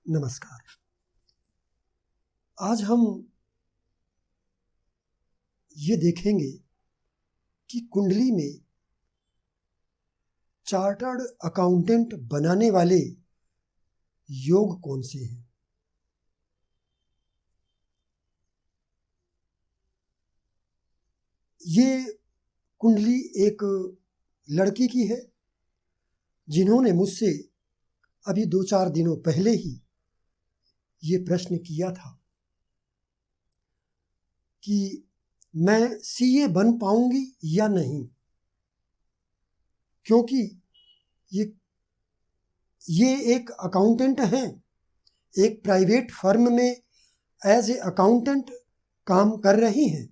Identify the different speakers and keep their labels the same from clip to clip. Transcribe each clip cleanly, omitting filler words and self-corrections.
Speaker 1: नमस्कार। आज हम ये देखेंगे कि कुंडली में चार्टर्ड अकाउंटेंट बनाने वाले योग कौन से हैं। ये कुंडली एक लड़की की है जिन्होंने मुझसे अभी 2-4 दिनों पहले ही ये प्रश्न किया था कि मैं सीए बन पाऊंगी या नहीं, क्योंकि ये एक अकाउंटेंट हैं, एक प्राइवेट फर्म में एज ए अकाउंटेंट काम कर रही हैं,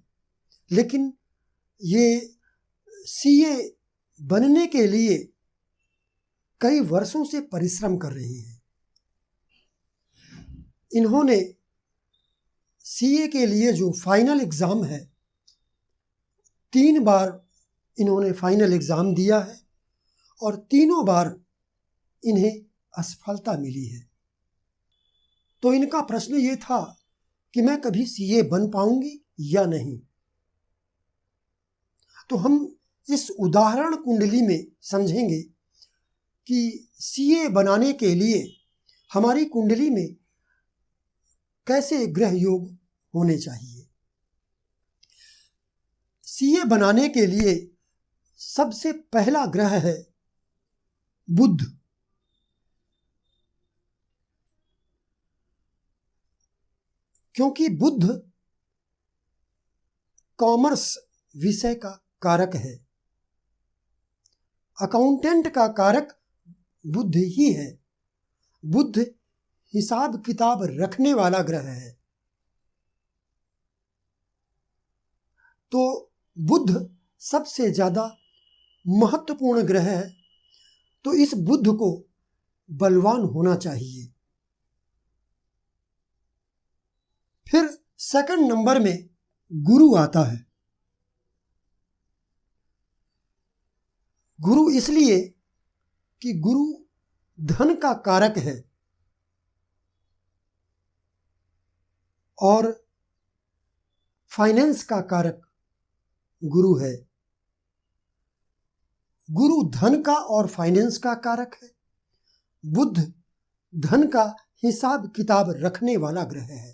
Speaker 1: लेकिन ये सीए बनने के लिए कई वर्षों से परिश्रम कर रही हैं। इन्होंने सीए के लिए जो फाइनल एग्ज़ाम है, 3 बार इन्होंने फाइनल एग्ज़ाम दिया है और तीनों बार इन्हें असफलता मिली है। तो इनका प्रश्न ये था कि मैं कभी सीए बन पाऊंगी या नहीं। तो हम इस उदाहरण कुंडली में समझेंगे कि सीए बनाने के लिए हमारी कुंडली में कैसे ग्रह योग होने चाहिए। सीए बनाने के लिए सबसे पहला ग्रह है बुध। क्योंकि बुध कॉमर्स विषय का कारक है, अकाउंटेंट का कारक बुध ही है। बुध हिसाब किताब रखने वाला ग्रह है। तो बुध सबसे ज्यादा महत्वपूर्ण ग्रह है, तो इस बुध को बलवान होना चाहिए। फिर सेकंड नंबर में गुरु आता है। गुरु इसलिए कि गुरु धन का कारक है और फाइनेंस का कारक गुरु है। गुरु धन का और फाइनेंस का कारक है। बुध धन का हिसाब किताब रखने वाला ग्रह है।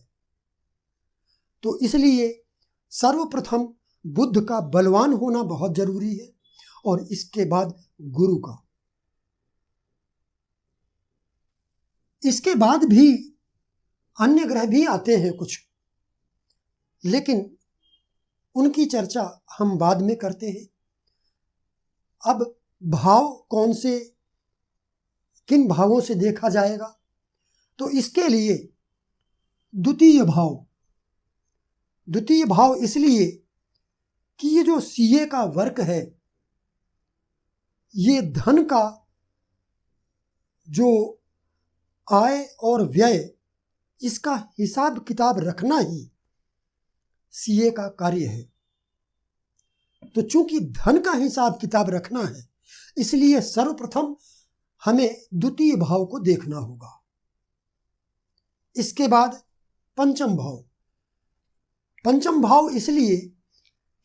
Speaker 1: तो इसलिए सर्वप्रथम बुध का बलवान होना बहुत जरूरी है और इसके बाद गुरु का। इसके बाद भी अन्य ग्रह भी आते हैं कुछ, लेकिन उनकी चर्चा हम बाद में करते हैं। अब भाव कौन से, किन भावों से देखा जाएगा, तो इसके लिए द्वितीय भाव इसलिए कि ये जो सीए का वर्क है, ये धन का जो आय और व्यय, इसका हिसाब किताब रखना ही सीए का कार्य है। तो चूंकि धन का हिसाब किताब रखना है, इसलिए सर्वप्रथम हमें द्वितीय भाव को देखना होगा। इसके बाद पंचम भाव इसलिए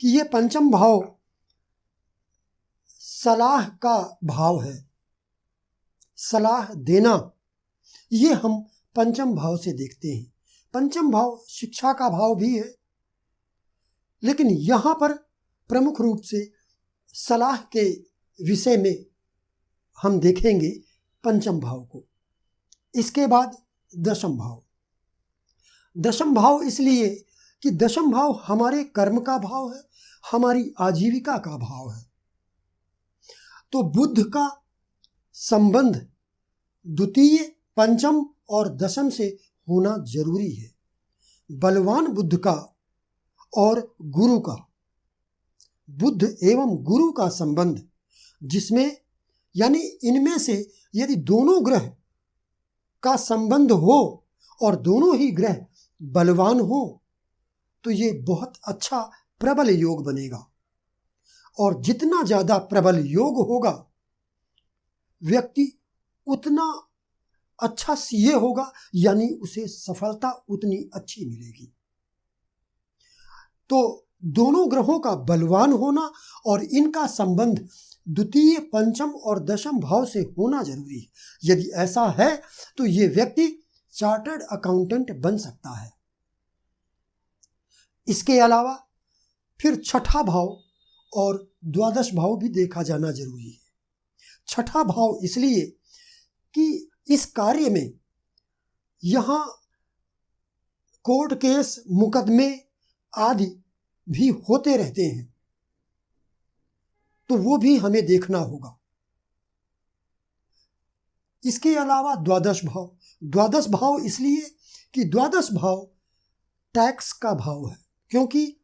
Speaker 1: कि ये पंचम भाव सलाह का भाव है, सलाह देना, ये हम पंचम भाव से देखते हैं। पंचम भाव शिक्षा का भाव भी है, लेकिन यहाँ पर प्रमुख रूप से सलाह के विषय में हम देखेंगे पंचम भाव को। इसके बाद दशम भाव इसलिए कि दशम भाव हमारे कर्म का भाव है, हमारी आजीविका का भाव है। तो बुध का संबंध द्वितीय, पंचम और दशम से होना जरूरी है। बलवान बुध का और गुरु का, बुध एवं गुरु का संबंध, जिसमें यानी इनमें से यदि दोनों ग्रह का संबंध हो और दोनों ही ग्रह बलवान हो, तो ये बहुत अच्छा प्रबल योग बनेगा। और जितना ज्यादा प्रबल योग होगा, व्यक्ति उतना अच्छा सीए होगा, यानी उसे सफलता उतनी अच्छी मिलेगी। तो दोनों ग्रहों का बलवान होना और इनका संबंध द्वितीय, पंचम और दशम भाव से होना जरूरी है। यदि ऐसा है तो ये व्यक्ति चार्टर्ड अकाउंटेंट बन सकता है। इसके अलावा फिर छठा भाव और द्वादश भाव भी देखा जाना जरूरी है। छठा भाव इसलिए कि इस कार्य में यहाँ कोर्ट केस, मुकदमे आदि भी होते रहते हैं, तो वो भी हमें देखना होगा। इसके अलावा द्वादश भाव इसलिए कि द्वादश भाव टैक्स का भाव है, क्योंकि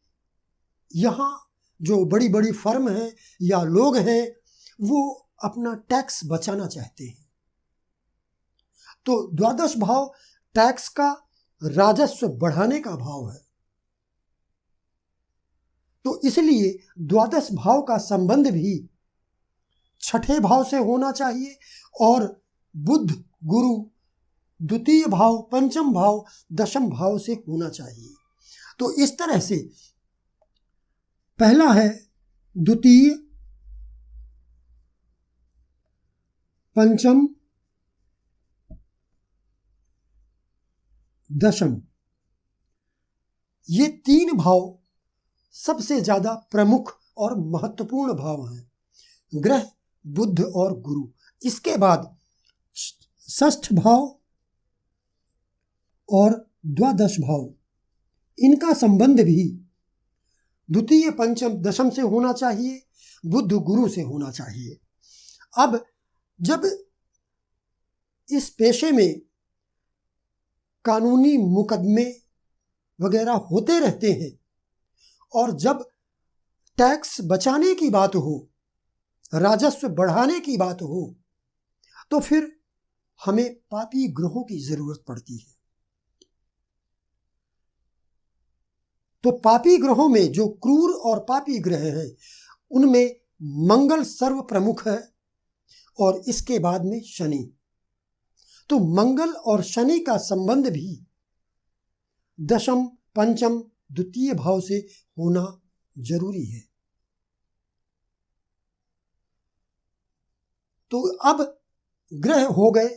Speaker 1: यहाँ जो बड़ी बड़ी फर्म हैं या लोग हैं वो अपना टैक्स बचाना चाहते हैं। तो द्वादश भाव टैक्स का, राजस्व बढ़ाने का भाव है। तो इसलिए द्वादश भाव का संबंध भी छठे भाव से होना चाहिए और बुध, गुरु द्वितीय भाव, पंचम भाव, दशम भाव से होना चाहिए। तो इस तरह से पहला है द्वितीय, पंचम, दशम, ये तीन भाव सबसे ज्यादा प्रमुख और महत्वपूर्ण भाव हैं, ग्रह, बुध और गुरु। इसके बाद षष्ठ भाव और द्वादश भाव, इनका संबंध भी द्वितीय, पंचम, दशम से होना चाहिए, बुध गुरु से होना चाहिए। अब जब इस पेशे में कानूनी मुकदमे वगैरह होते रहते हैं और जब टैक्स बचाने की बात हो, राजस्व बढ़ाने की बात हो, तो फिर हमें पापी ग्रहों की जरूरत पड़ती है। तो पापी ग्रहों में जो क्रूर और पापी ग्रह हैं उनमें मंगल सर्व प्रमुख है और इसके बाद में शनि। तो मंगल और शनि का संबंध भी दशम, पंचम, द्वितीय भाव से होना जरूरी है। तो अब ग्रह हो गए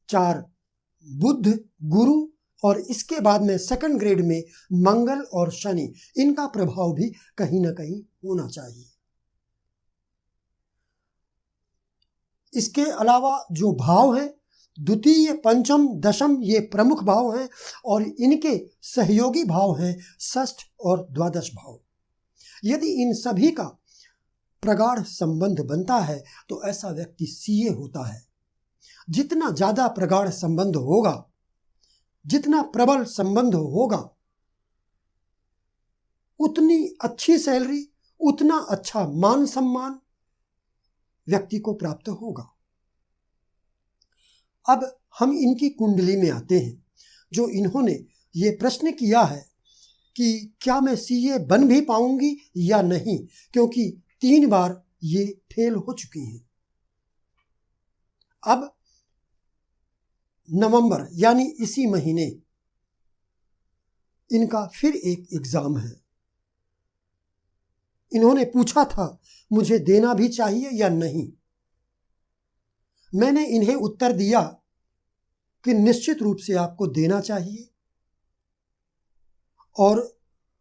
Speaker 1: 4, बुध, गुरु और इसके बाद में सेकंड ग्रेड में मंगल और शनि, इनका प्रभाव भी कहीं ना कहीं होना चाहिए। इसके अलावा जो भाव है द्वितीय, पंचम, दशम, ये प्रमुख भाव हैं और इनके सहयोगी भाव हैं षष्ठ और द्वादश भाव। यदि इन सभी का प्रगाढ़ संबंध बनता है तो ऐसा व्यक्ति सीए होता है। जितना ज्यादा प्रगाढ़ संबंध होगा, जितना प्रबल संबंध होगा, उतनी अच्छी सैलरी, उतना अच्छा मान सम्मान व्यक्ति को प्राप्त होगा। अब हम इनकी कुंडली में आते हैं। जो इन्होंने ये प्रश्न किया है कि क्या मैं सीए बन भी पाऊंगी या नहीं, क्योंकि 3 बार ये फेल हो चुकी हैं। अब नवंबर यानी इसी महीने इनका फिर एक एग्जाम है। इन्होंने पूछा था मुझे देना भी चाहिए या नहीं। मैंने इन्हें उत्तर दिया कि निश्चित रूप से आपको देना चाहिए और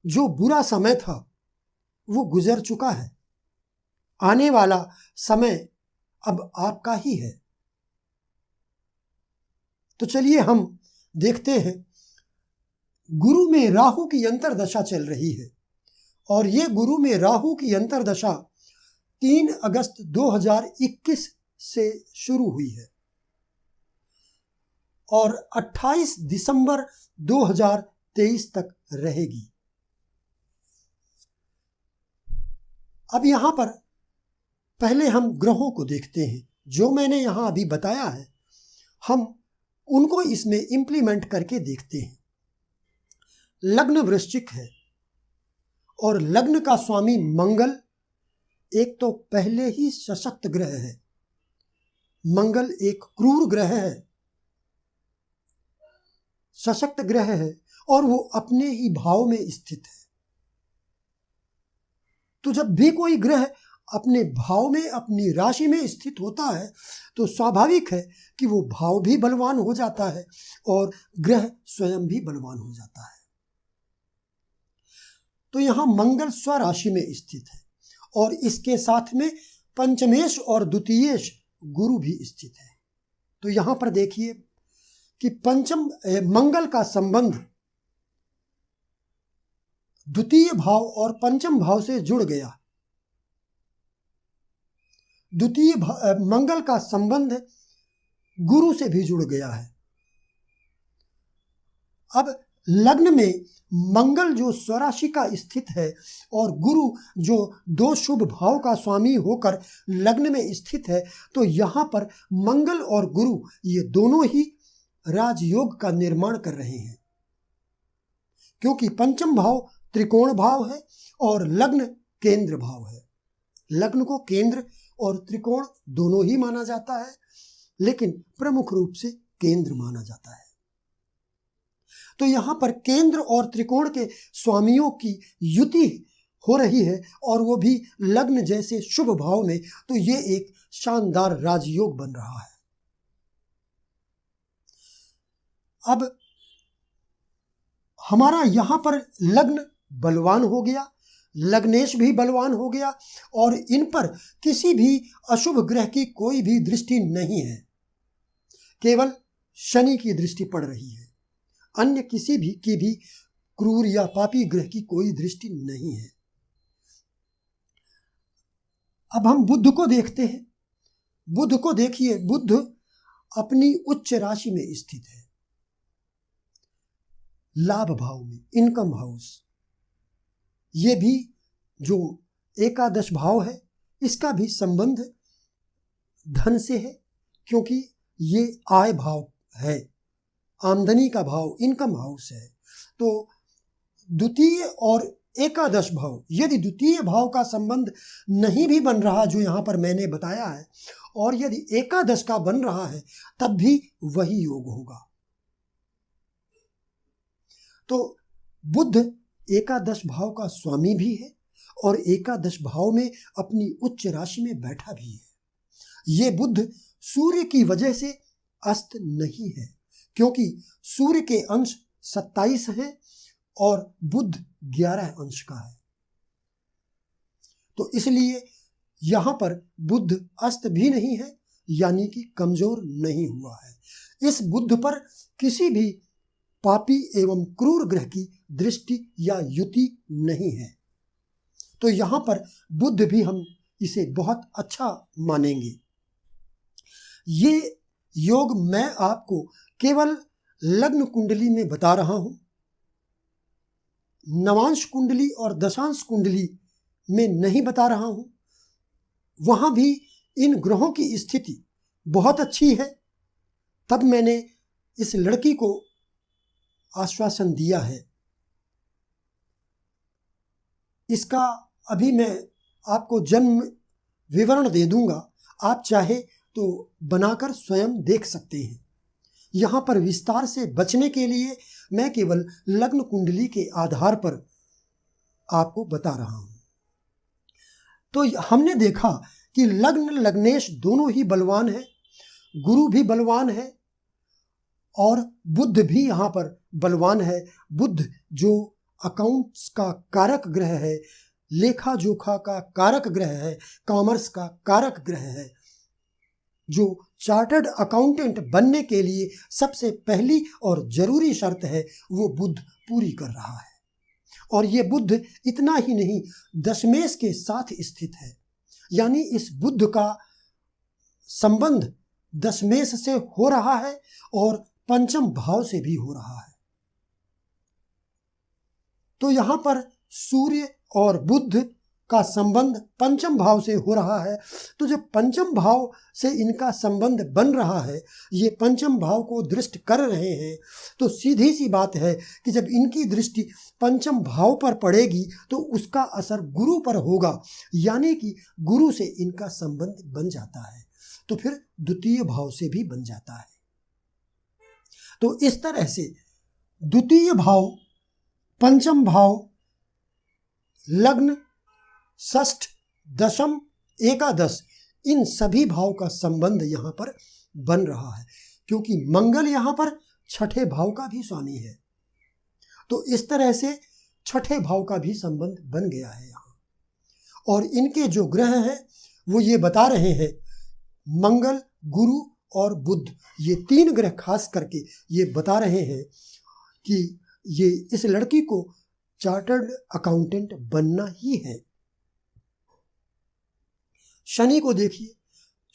Speaker 1: जो बुरा समय था वो गुजर चुका है। आने वाला समय अब आपका ही है। तो चलिए हम देखते हैं। गुरु में राहु की अंतर्दशा चल रही है और ये गुरु में राहु की अंतर्दशा 3 अगस्त 2021 से शुरू हुई है और 28 दिसंबर 2023 तक रहेगी। अब यहां पर पहले हम ग्रहों को देखते हैं। जो मैंने यहां अभी बताया है हम उनको इसमें इंप्लीमेंट करके देखते हैं। लग्न वृश्चिक है और लग्न का स्वामी मंगल एक तो पहले ही सशक्त ग्रह है। मंगल एक क्रूर ग्रह है सशक्त ग्रह है और वो अपने ही भाव में स्थित है। तो जब भी कोई ग्रह अपने भाव में, अपनी राशि में स्थित होता है तो स्वाभाविक है कि वो भाव भी बलवान हो जाता है और ग्रह स्वयं भी बलवान हो जाता है। तो यहाँ मंगल स्वराशि में स्थित है और इसके साथ में पंचमेश और द्वितीयेश गुरु भी स्थित है। तो यहाँ पर देखिए कि मंगल का संबंध द्वितीय भाव और पंचम भाव से जुड़ गया। मंगल का संबंध गुरु से भी जुड़ गया है। अब लग्न में मंगल जो स्वराशि का स्थित है और गुरु जो दो शुभ भाव का स्वामी होकर लग्न में स्थित है, तो यहाँ पर मंगल और गुरु ये दोनों ही राजयोग का निर्माण कर रहे हैं, क्योंकि पंचम भाव त्रिकोण भाव है और लग्न केंद्र भाव है। लग्न को केंद्र और त्रिकोण दोनों ही माना जाता है, लेकिन प्रमुख रूप से केंद्र माना जाता है। तो यहाँ पर केंद्र और त्रिकोण के स्वामियों की युति हो रही है और वो भी लग्न जैसे शुभ भाव में, तो ये एक शानदार राजयोग बन रहा है। अब हमारा यहाँ पर लग्न बलवान हो गया, लग्नेश भी बलवान हो गया और इन पर किसी भी अशुभ ग्रह की कोई भी दृष्टि नहीं है, केवल शनि की दृष्टि पड़ रही है। अन्य किसी भी की भी क्रूर या पापी ग्रह की कोई दृष्टि नहीं है। अब हम बुध को देखते हैं। बुध को देखिए, बुध अपनी उच्च राशि में स्थित है, लाभ भाव में, इनकम हाउस। ये भी जो एकादश भाव है इसका भी संबंध धन से है, क्योंकि ये आय भाव है, आमदनी का भाव, इनकम हाउस है। तो द्वितीय और एकादश भाव, यदि द्वितीय भाव का संबंध नहीं भी बन रहा जो यहाँ पर मैंने बताया है, और यदि एकादश का बन रहा है, तब भी वही योग होगा। तो बुध एकादश भाव का स्वामी भी है और एकादश भाव में अपनी उच्च राशि में बैठा भी है। ये बुध सूर्य की वजह से अस्त नहीं है, क्योंकि सूर्य के अंश 27 है और बुध 11 अंश का है। तो इसलिए यहाँ पर बुध अस्त भी नहीं है, यानी कि कमजोर नहीं हुआ है। इस बुध पर किसी भी पापी एवं क्रूर ग्रह की दृष्टि या युति नहीं है। तो यहाँ पर बुध भी हम इसे बहुत अच्छा मानेंगे। ये योग मैं आपको केवल लग्न कुंडली में बता रहा हूँ, नवांश कुंडली और दशांश कुंडली में नहीं बता रहा हूँ। वहाँ भी इन ग्रहों की स्थिति बहुत अच्छी है, तब मैंने इस लड़की को आश्वासन दिया है। इसका अभी मैं आपको जन्म विवरण दे दूंगा, आप चाहे तो बनाकर स्वयं देख सकते हैं। यहाँ पर विस्तार से बचने के लिए मैं केवल लग्न कुंडली के आधार पर आपको बता रहा हूँ। तो हमने देखा कि लग्न लग्नेश दोनों ही बलवान है, गुरु भी बलवान है और बुध भी यहाँ पर बलवान है। बुध जो अकाउंट्स का कारक ग्रह है, लेखा जोखा का कारक ग्रह है, कॉमर्स का कारक ग्रह है, जो चार्टर्ड अकाउंटेंट बनने के लिए सबसे पहली और जरूरी शर्त है, वो बुध पूरी कर रहा है। और ये बुध इतना ही नहीं, दशमेश के साथ स्थित है, यानी इस बुध का संबंध दशमेश से हो रहा है और पंचम भाव से भी हो रहा है। तो यहाँ पर सूर्य और बुध का संबंध पंचम भाव से हो रहा है। तो जब पंचम भाव से इनका संबंध बन रहा है, ये पंचम भाव को दृष्ट कर रहे हैं, तो सीधी सी बात है कि जब इनकी दृष्टि पंचम भाव पर पड़ेगी तो उसका असर गुरु पर होगा, यानी कि गुरु से इनका संबंध बन जाता है, तो फिर द्वितीय भाव से भी बन जाता है। तो इस तरह से द्वितीय भाव, पंचम भाव, लग्न, षष्ठ, दशम, एकादश, इन सभी भाव का संबंध यहाँ पर बन रहा है, क्योंकि मंगल यहाँ पर छठे भाव का भी स्वामी है। तो इस तरह से छठे भाव का भी संबंध बन गया है यहाँ। और इनके जो ग्रह हैं वो ये बता रहे हैं, मंगल, गुरु और बुध, ये तीन ग्रह खास करके ये बता रहे हैं कि ये इस लड़की को चार्टर्ड अकाउंटेंट बनना ही है। शनि को देखिए,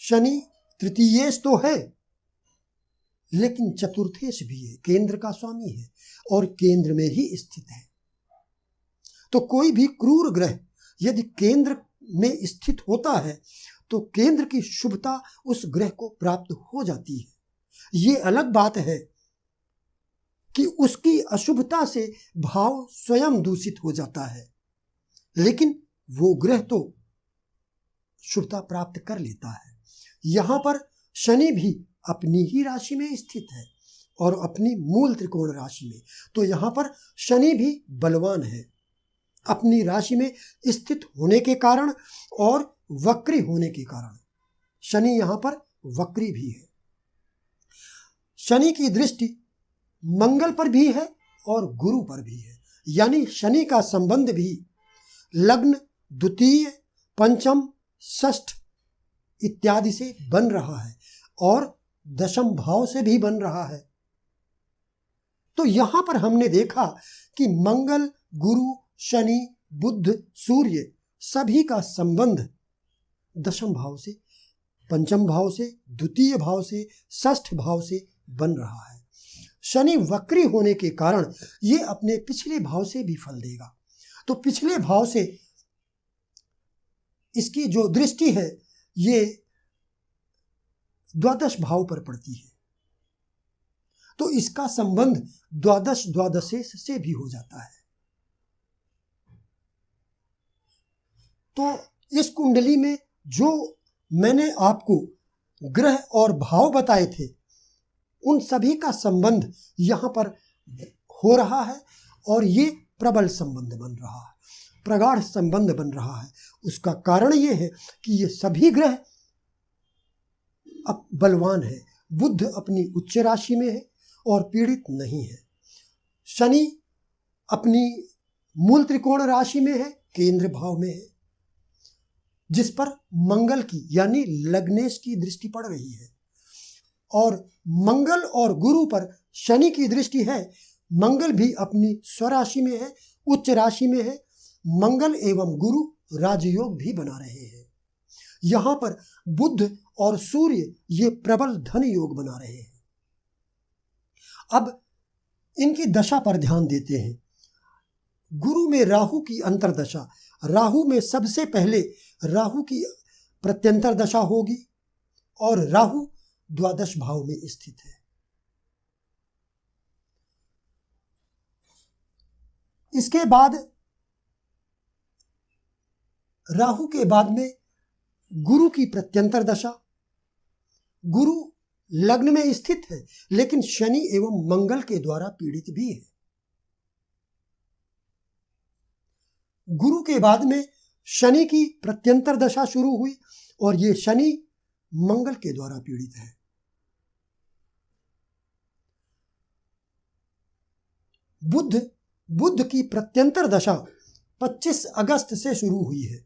Speaker 1: शनि तृतीयेश तो है लेकिन चतुर्थेश भी है, केंद्र का स्वामी है और केंद्र में ही स्थित है। तो कोई भी क्रूर ग्रह यदि केंद्र में स्थित होता है तो केंद्र की शुभता उस ग्रह को प्राप्त हो जाती है। ये अलग बात है कि उसकी अशुभता से भाव स्वयं दूषित हो जाता है, लेकिन वो ग्रह तो शुभता प्राप्त कर लेता है। यहाँ पर शनि भी अपनी ही राशि में स्थित है और अपनी मूल त्रिकोण राशि में, तो यहाँ पर शनि भी बलवान है अपनी राशि में स्थित होने के कारण और वक्री होने के कारण। शनि यहाँ पर वक्री भी है। शनि की दृष्टि मंगल पर भी है और गुरु पर भी है, यानी शनि का संबंध भी लग्न, द्वितीय, पंचम, षष्ठ इत्यादि से बन रहा है और दशम भाव से भी बन रहा है। तो यहां पर हमने देखा कि मंगल, गुरु, शनि, बुध, सूर्य सभी का संबंध दशम भाव से, पंचम भाव से, द्वितीय भाव से, षष्ठ भाव से बन रहा है। शनि वक्री होने के कारण ये अपने पिछले भाव से भी फल देगा। तो पिछले भाव से इसकी जो दृष्टि है ये द्वादश भाव पर पड़ती है, तो इसका संबंध द्वादश द्वादशेश से भी हो जाता है। तो इस कुंडली में जो मैंने आपको ग्रह और भाव बताए थे उन सभी का संबंध यहाँ पर हो रहा है और ये प्रबल संबंध बन रहा है, प्रगाढ़ संबंध बन रहा है। उसका कारण ये है कि ये सभी ग्रह अब बलवान है। बुध अपनी उच्च राशि में है और पीड़ित नहीं है। शनि अपनी मूल त्रिकोण राशि में है, केंद्र भाव में है, जिस पर मंगल की यानी लग्नेश की दृष्टि पड़ रही है। और मंगल और गुरु पर शनि की दृष्टि है। मंगल भी अपनी स्वराशि में है, उच्च राशि में है। मंगल एवं गुरु राजयोग भी बना रहे हैं। यहाँ पर बुध और सूर्य ये प्रबल धन योग बना रहे हैं। अब इनकी दशा पर ध्यान देते हैं। गुरु में राहु की अंतर्दशा, राहु में सबसे पहले राहु की प्रत्यंतर दशा होगी और राहु द्वादश भाव में स्थित है। इसके बाद राहु के बाद में गुरु की प्रत्यंतर दशा। गुरु लग्न में स्थित है लेकिन शनि एवं मंगल के द्वारा पीड़ित भी है। गुरु के बाद में शनि की प्रत्यंतर दशा शुरू हुई और ये शनि मंगल के द्वारा पीड़ित है। बुध की प्रत्यंतर दशा 25 अगस्त से शुरू हुई है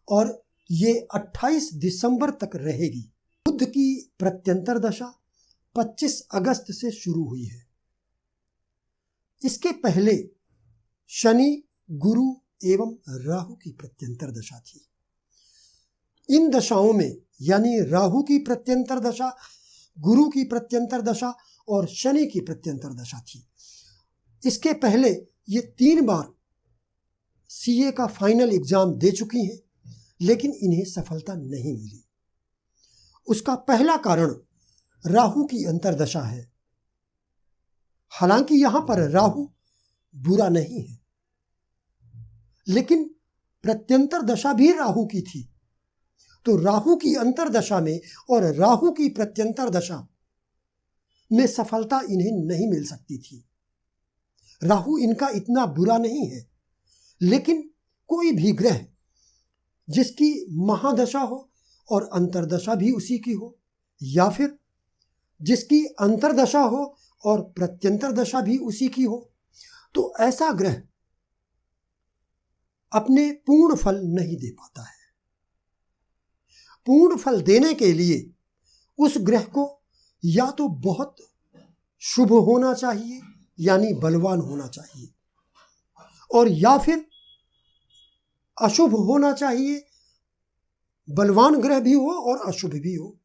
Speaker 1: और ये 28 दिसंबर तक रहेगी। बुध की प्रत्यंतर दशा 25 अगस्त से शुरू हुई है। इसके पहले शनि, गुरु एवं राहु की प्रत्यंतर दशा थी। इन दशाओं में यानी राहु की प्रत्यंतर दशा, गुरु की प्रत्यंतर दशा और शनि की प्रत्यंतर दशा थी। इसके पहले ये 3 बार सीए का फाइनल एग्जाम दे चुकी हैं लेकिन इन्हें सफलता नहीं मिली। उसका पहला कारण राहु की अंतर्दशा है। हालांकि यहां पर राहु बुरा नहीं है लेकिन प्रत्यंतर दशा भी राहु की थी। तो राहु की अंतर्दशा में और राहु की प्रत्यंतर दशा में सफलता इन्हें नहीं मिल सकती थी। राहु इनका इतना बुरा नहीं है, लेकिन कोई भी ग्रह जिसकी महादशा हो और अंतर्दशा भी उसी की हो, या फिर जिसकी अंतर्दशा हो और प्रत्यंतर दशा भी उसी की हो, तो ऐसा ग्रह अपने पूर्ण फल नहीं दे पाता है। पूर्ण फल देने के लिए उस ग्रह को या तो बहुत शुभ होना चाहिए, यानी बलवान होना चाहिए, और या फिर अशुभ होना चाहिए। बलवान ग्रह भी हो और अशुभ भी हो।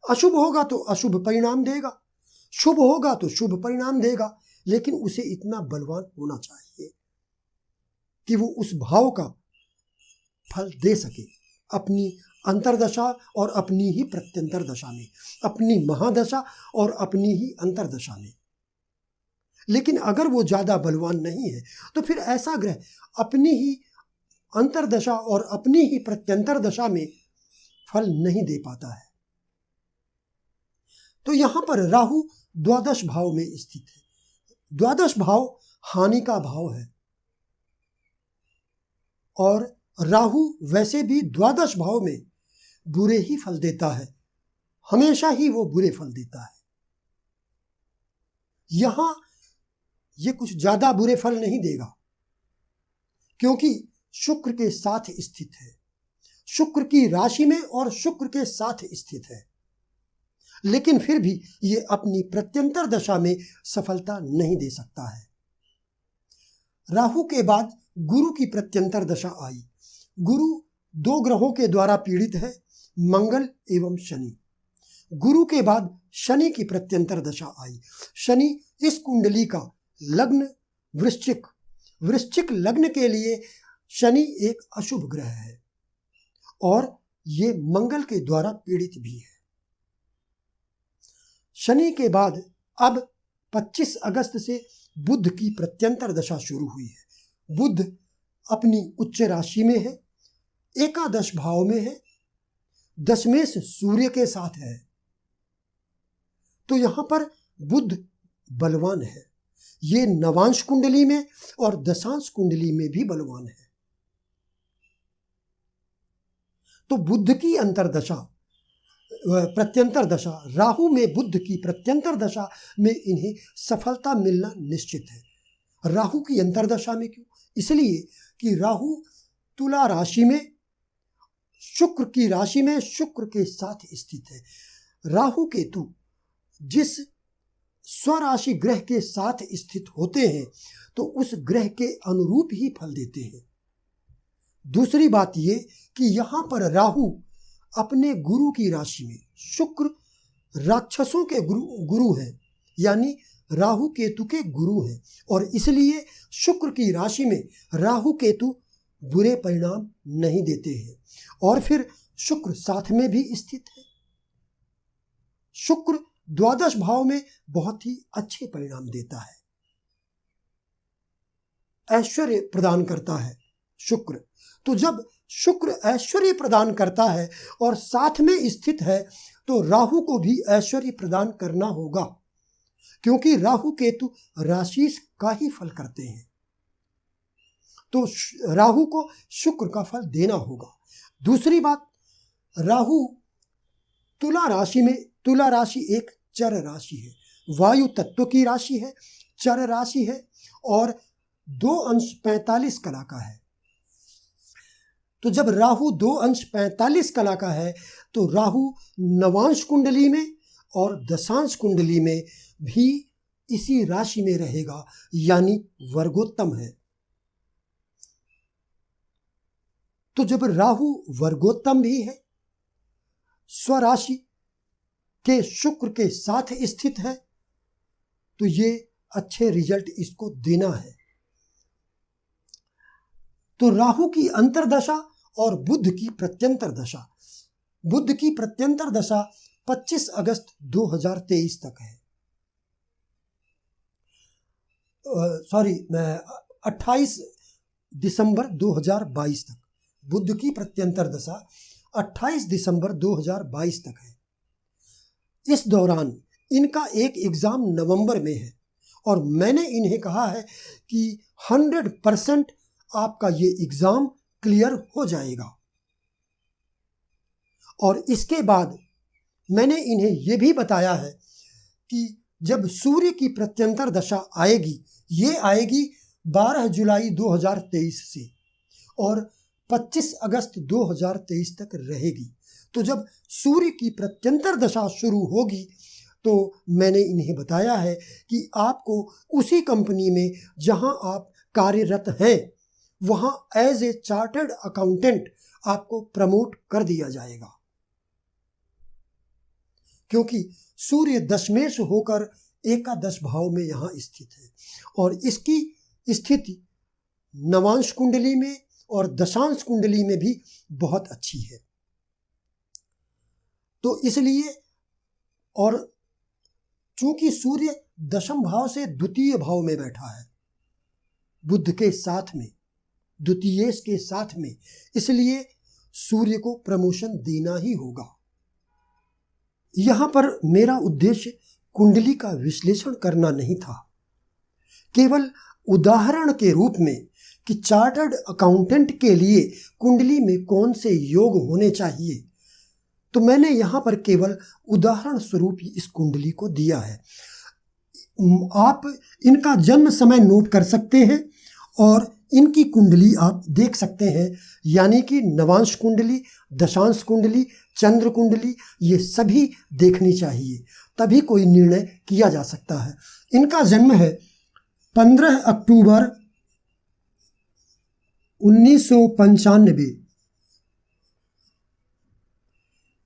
Speaker 1: अशुभ होगा तो अशुभ परिणाम देगा, शुभ होगा तो शुभ परिणाम देगा, लेकिन उसे इतना बलवान होना चाहिए कि वो उस भाव का फल दे सके अपनी अंतर्दशा और अपनी ही प्रत्यंतर दशा में, अपनी महादशा और अपनी ही अंतर्दशा में। लेकिन अगर वो ज़्यादा बलवान नहीं है तो फिर ऐसा ग्रह अपनी ही अंतर्दशा और अपनी ही प्रत्यंतर दशा में फल नहीं दे पाता है। तो यहां पर राहु द्वादश भाव में स्थित है। द्वादश भाव हानि का भाव है, और राहु वैसे भी द्वादश भाव में बुरे ही फल देता है, हमेशा ही वो बुरे फल देता है। यहां ये कुछ ज्यादा बुरे फल नहीं देगा, क्योंकि शुक्र के साथ स्थित है, शुक्र की राशि में और शुक्र के साथ स्थित है। लेकिन फिर भी ये अपनी प्रत्यंतर दशा में सफलता नहीं दे सकता है। राहु के बाद गुरु की प्रत्यंतर दशा आई। गुरु दो ग्रहों के द्वारा पीड़ित है, मंगल एवं शनि। गुरु के बाद शनि की प्रत्यंतर दशा आई। शनि इस कुंडली का लग्न वृश्चिक, वृश्चिक लग्न के लिए शनि एक अशुभ ग्रह है और ये मंगल के द्वारा पीड़ित भी है। शनि के बाद अब 25 अगस्त से बुध की प्रत्यंतर दशा शुरू हुई है। बुध अपनी उच्च राशि में है, एकादश भाव में है, दशमेश सूर्य के साथ है। तो यहां पर बुध बलवान है। ये नवांश कुंडली में और दशांश कुंडली में भी बलवान है। तो बुध की अंतर्दशा प्रत्यंतर दशा, राहु में बुध की प्रत्यंतर दशा में इन्हें सफलता मिलना निश्चित है। राहु की अंतर्दशा में क्यों? इसलिए कि राहु तुला राशि में, शुक्र की राशि में शुक्र के साथ स्थित है। राहु केतु जिस स्वराशि ग्रह के साथ स्थित होते हैं तो उस ग्रह के अनुरूप ही फल देते हैं। दूसरी बात ये कि यहां पर राहु अपने गुरु की राशि में, शुक्र राक्षसों के गुरु हैं, यानी राहु केतु के गुरु हैं, और इसलिए शुक्र की राशि में राहु केतु बुरे परिणाम नहीं देते हैं। और फिर शुक्र साथ में भी स्थित है। शुक्र द्वादश भाव में बहुत ही अच्छे परिणाम देता है, ऐश्वर्य प्रदान करता है शुक्र। तो जब शुक्र ऐश्वर्य प्रदान करता है और साथ में स्थित है तो राहु को भी ऐश्वर्य प्रदान करना होगा, क्योंकि राहु केतु राशि का ही फल करते हैं। तो राहु को शुक्र का फल देना होगा। दूसरी बात, राहु तुला राशि में, तुला राशि एक चर राशि है, वायु तत्व की राशि है, चर राशि है और 2 अंश 45 कला का है। तो जब राहु 2 अंश 45 कला का है तो राहु नवांश कुंडली में और दशांश कुंडली में भी इसी राशि में रहेगा, यानी वर्गोत्तम है। तो जब राहु वर्गोत्तम भी है, स्वराशि के शुक्र के साथ स्थित है, तो ये अच्छे रिजल्ट इसको देना है। तो राहु की अंतर्दशा और बुध की प्रत्यंतर दशा, बुध की प्रत्यंतर दशा 25 अगस्त 2023 तक है। 28 दिसंबर 2022 तक बुध की प्रत्यंतर दशा 28 दिसंबर 2022 तक है। इस दौरान इनका एक एग्ज़ाम नवंबर में है और मैंने इन्हें कहा है कि 100% आपका ये एग्ज़ाम क्लियर हो जाएगा। और इसके बाद मैंने इन्हें ये भी बताया है कि जब सूर्य की प्रत्यंतर दशा आएगी, ये आएगी 12 जुलाई 2023 से और 25 अगस्त 2023 तक रहेगी। तो जब सूर्य की प्रत्यंतर दशा शुरू होगी तो मैंने इन्हें बताया है कि आपको उसी कंपनी में जहां आप कार्यरत हैं वहां एज ए चार्टर्ड अकाउंटेंट आपको प्रमोट कर दिया जाएगा, क्योंकि सूर्य दशमेश होकर एकादश भाव में यहाँ स्थित है और इसकी स्थिति नवांश कुंडली में और दशांश कुंडली में भी बहुत अच्छी है। तो इसलिए, और चूंकि सूर्य दशम भाव से द्वितीय भाव में बैठा है बुध के साथ में, द्वितीयेश के साथ में, इसलिए सूर्य को प्रमोशन देना ही होगा। यहां पर मेरा उद्देश्य कुंडली का विश्लेषण करना नहीं था, केवल उदाहरण के रूप में कि चार्टर्ड अकाउंटेंट के लिए कुंडली में कौन से योग होने चाहिए, तो मैंने यहाँ पर केवल उदाहरण स्वरूप इस कुंडली को दिया है। आप इनका जन्म समय नोट कर सकते हैं और इनकी कुंडली आप देख सकते हैं, यानी कि नवांश कुंडली, दशांश कुंडली, चंद्र कुंडली, ये सभी देखनी चाहिए, तभी कोई निर्णय किया जा सकता है। इनका जन्म है 15 अक्टूबर 1995,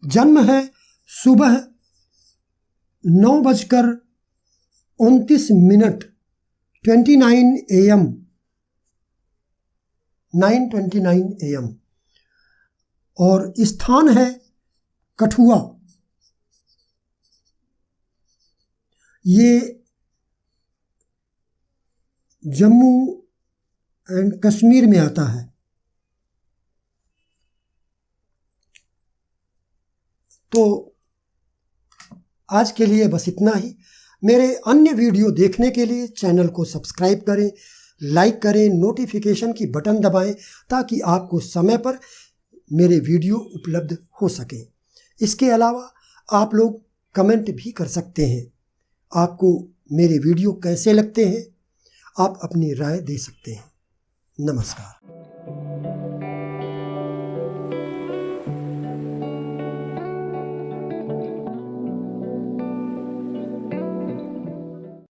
Speaker 1: जन्म है सुबह 9:29 AM 9:29 AM और स्थान है कठुआ। ये जम्मू एंड कश्मीर में आता है। तो आज के लिए बस इतना ही। मेरे अन्य वीडियो देखने के लिए चैनल को सब्सक्राइब करें, लाइक करें, नोटिफिकेशन की बटन दबाएं ताकि आपको समय पर मेरे वीडियो उपलब्ध हो सकें। इसके अलावा आप लोग कमेंट भी कर सकते हैं। आपको मेरे वीडियो कैसे लगते हैं, आप अपनी राय दे सकते हैं। नमस्कार।